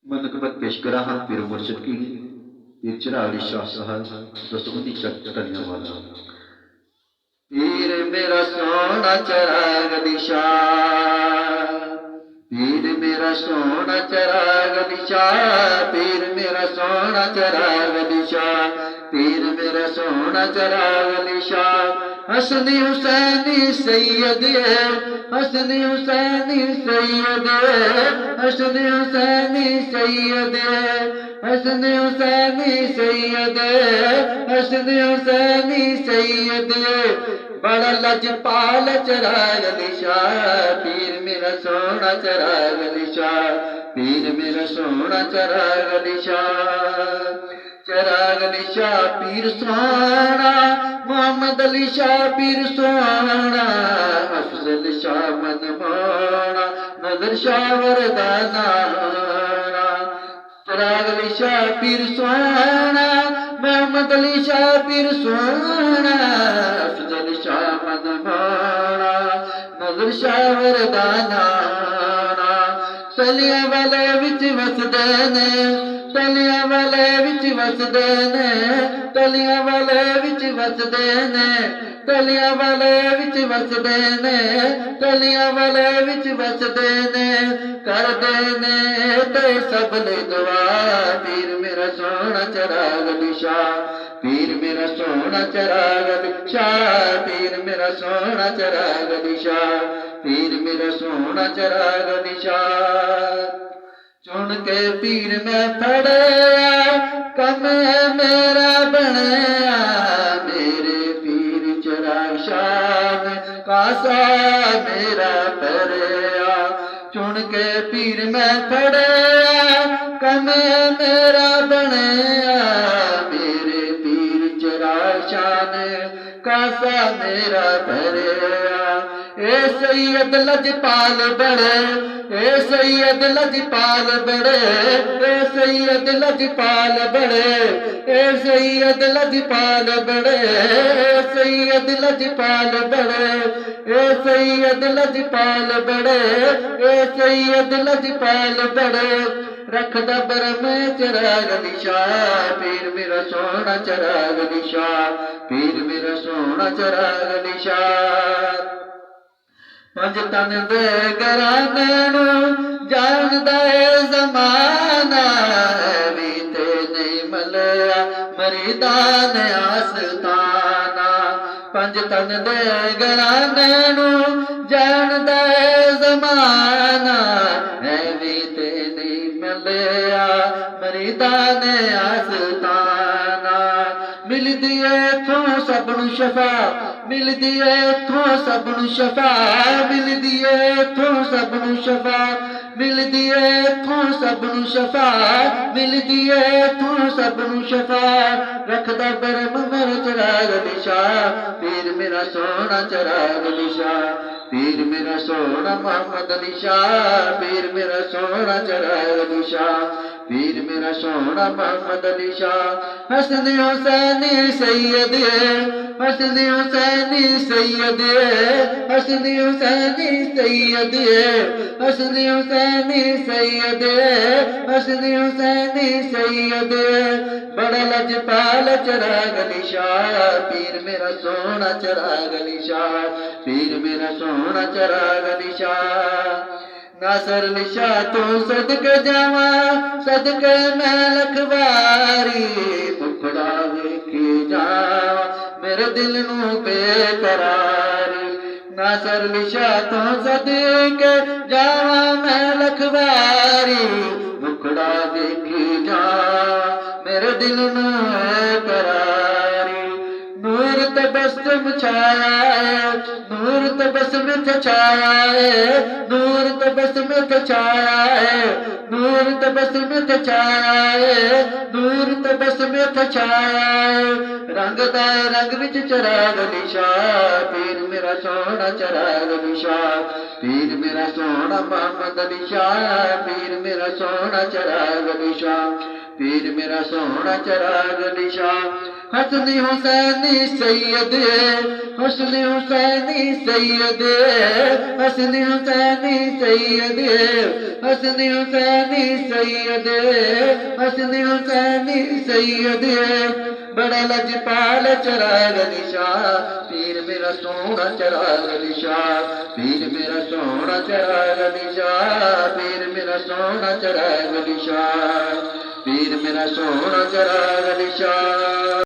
मनकबत पेश करा हाँ पीर मुर्शिद की पीर चिराग शाह साहब दसूदी चटनिया वाला। पीर मेरा सोना चिराग दिशा, पीर मेरा सोना चिराग दिशा, पीर मेरा सोना चिराग दिशा, पीर मेरा सोना चिराग दिशा। हसनी हुसैनी सैयद हसनी हुसैनी सैयद, हसनी हुसैनी सैयद, हसनी हुसैनी सैयद, हसनी हुसैनी सैयद। बड़ा लजपाल चिराग निशा, पीर मेरा सोना चिराग निशा, पीर मेरा सोना चिराग निशा। चिराग निशा पीर सोना, मोहम्मद अली शाह पीर सोना, अफजल शाह मनमोना, नजर शाह वरदाना। चिराग निशा पीर सोना, मोहम्मद अली शाह पीर सोना, अफजल शाह मनमोना, नजर शाह वरदाना। तलिया वाले विच वसदे ने, तलिया वाले विच वसदे ने, तलिया वाले विच वसदे ने, तलिया वाले विच वसदे ने, तलिया वाले विच वसदे ने। करदे ने ते सब ले दुआ, पीर मेरा सोना चिराग निशा, पीर मेरा सोना चिराग निशा, पीर मेरा सोना चिराग निशा, पीर मेरा सोना चिराग निशा। चुन के पीर मैं फड़या, कम मेरा बनया, मेरे पीर चिराग शान कासा मेरा भरया। चुन के पीर मैं फड़या, कम मेरा बनया, मेरे पीर चिराग शान कासा मेरा भरया। ए सैयद लजपाल बड़े, ए सैयद लजपाल बड़े, ए सैयद लजपाल बड़े, ए सैयद लजपाल बड़े, ए सैयद लजपाल बड़े, ए सैयद लजपाल बड़े, ए सैयद लजपाल बड़े। रखदा बरम चिराग निशा, पीर मेरा सोना चिराग निशा, पीर मेरा सोना चिराग निशा। पंज तन दे घराने नूं जानदा है ज़माना, भी ते नहीं मिलिया मरीदान आस्ताना। पंज तन दे घराने नूं जानदा है ज़माना, भी ते नहीं मिलिया मरीदान आस्ताना। मिलदी इत्थों सबनूं शफा, मिलदी इत्थों सबनूं शफा, मिलदी इत्थों सबनूं शफा, मिलदी इत्थों सबनूं शफा, मिलदी इत्थों सबनूं शफा। रखदा बरम मेरा चिराग निशा, पीर मेरा सोना चिराग निशा, पीर मेरा सोना मोहम्मद अली शाह, पीर मेरा सोना चिराग निशा, पीर मेरा सोना मोहम्मद अली शाह। हसन हुसैनी सैयद, हसन हुसैनी सैयद, हसन हुसैनी सैयद, हसन हुसैनी सैयद, हसन हुसैनी सैयद। बड़ा लजपाल चिराग निशा, पीर मेरा सोना चिराग निशा, पीर मेरा सोना चिराग निशा। नासर निशा तू सदके जावा, सदके मैं लखवारी, मुखड़ा वेखी जावा मेरे दिल नू बेकरारी। नासर निशा तू सदके जावा मैं लखवारी, मुखड़ा वेखी जावा मेरे दिल नू बेकरारी। नूर तबस्सुम छाया है, नूर तबस्सुम छाया है, नूर तबस्सुम छाया है, नूर तबस्सुम छाया है, नूर तबस्सुम छाया है। रंग दा रंग विच चिराग निशा, पीर मेरा सोना चिराग निशा, पीर मेरा सोना मोहम्मद अली शाह, पीर मेरा सोना चिराग निशा। पीर मेरा सोना चिराग निशान हसनी हुसैनी सैयद हसनी हुसैनी सैयद हसनी हुसैनी सैयद हसनी हुसैनी सैयद हसनी हुसैनी सैयद बड़ा लजपाल चिराग निशान पीर मेरा सोना चिराग निशान पीर मेरा सोना चिराग निशान पीर मेरा सोना चिराग निशान पीर मेरा सोना चिराग निशान।